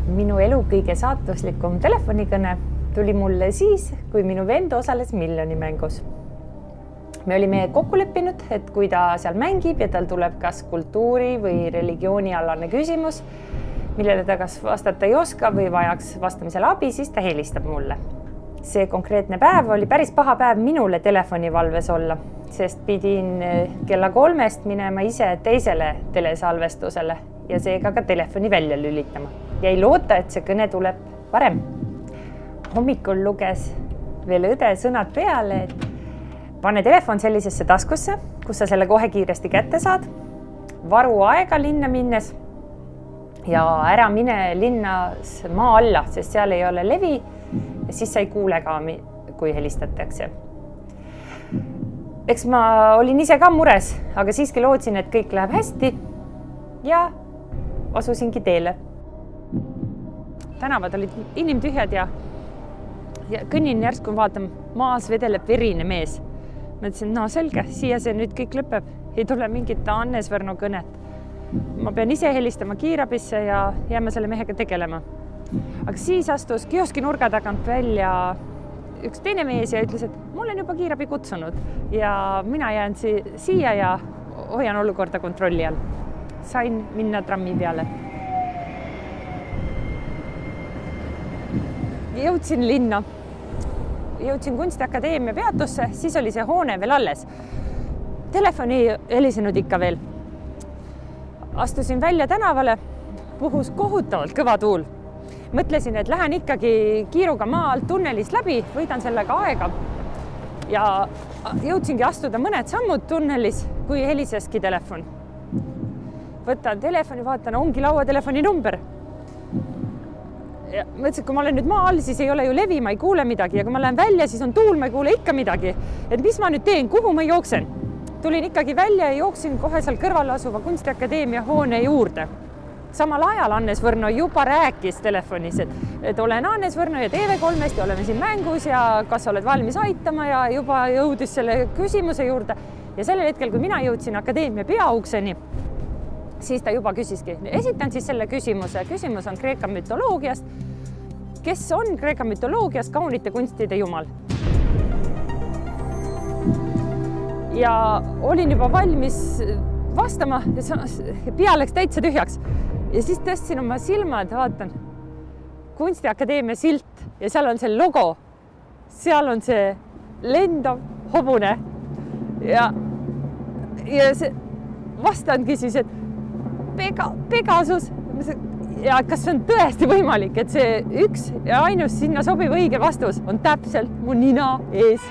Minu elu kõige saatuslikum telefonikõne tuli mulle siis, kui minu vend osales Miljonimängus. Me olime kokku leppinud, et kui ta seal mängib ja tal tuleb kas kultuuri või religioonialane küsimus, millele ta kas vastata ei oska või vajaks vastamisel abi, siis ta helistab mulle. See konkreetne päev oli päris paha päev minule telefonivalves olla, sest pidin kella 3 minema ise teisele telesalvestusele ja seega ka telefoni välja lülitama. Ja ei loota, et see kõne tuleb varem. Hommikul luges veel õde sõnad peale, et pane telefon sellisesse taskusse, kus sa selle kohe kiiresti kätte saad, varu aega linna minnes ja ära mine linnas maa alla, sest seal ei ole levi ja siis sa ei kuule ka, kui helistatakse. Eks ma olin ise ka mures, aga siiski lootsin, et kõik läheb hästi ja asusingi teele. Tänavad olid inimtühjad ja kõnnin järsku vaatan, maas vedeleb verine mees. Mõtlesin, no selge, siia see nüüd kõik lõpeb. Ei tule mingit Hannes Võrno kõnet. Ma pean ise helistama kiirabisse ja jääma selle mehega tegelema. Aga siis astus kioski nurga tagant välja üks teine mees ja ütles, et mul on juba kiirabi kutsunud ja mina jään siia ja hoian olukorda kontrolli all. Sain minna trammi peale. Jõudsin linna. Jõudsin Kunstiakadeemia peatusse, siis oli see hoone veel alles. Telefoni ei helisenud ikka veel. Astusin välja tänavale, puhus kohutavalt kõva tuul. Mõtlesin, et lähen ikkagi kiiruga maa alt tunnelist läbi, võidan sellega aega. Ja jõudsingi astuda mõned sammud tunnelis, kui heliseski telefon. Võtan telefoni, vaatan, ongi lauatelefoni number. Ja mõtlesin, kui ma olen nüüd maa all, siis ei ole ju levi, ma ei kuule midagi. Ja kui ma lähen välja, siis on tuul, ma ei kuule ikka midagi. Et mis ma nüüd teen, kuhu ma jooksen? Tulin ikkagi välja ja jooksin kohe seal kõrval asuva Kunstiakadeemia hoone juurde. Samal ajal Hannes Võrno juba rääkis telefonis, et olen Hannes Võrno ja TV3-st ja oleme siin mängus ja kas oled valmis aitama ja juba jõudis selle küsimuse juurde. Ja sellel hetkel, kui mina jõudsin akadeemia peaukseni, siis ta juba küsiski. Esitan siis selle küsimuse. Küsimus on Kreeka mütoloogiast. Kes on Kreeka mütoloogias kaunite kunstide jumal? Ja olin juba valmis vastama ja pea läks täitsa tühjaks. Ja siis tõstsin oma silmad, vaatan Kunstiakadeemia silt ja seal on see logo. Seal on see lendav hobune. Ja see vastangi siis, et Pegasus. Ja kas on tõesti võimalik, et see üks ja ainus sinna sobiv õige vastus on täpselt mu nina ees?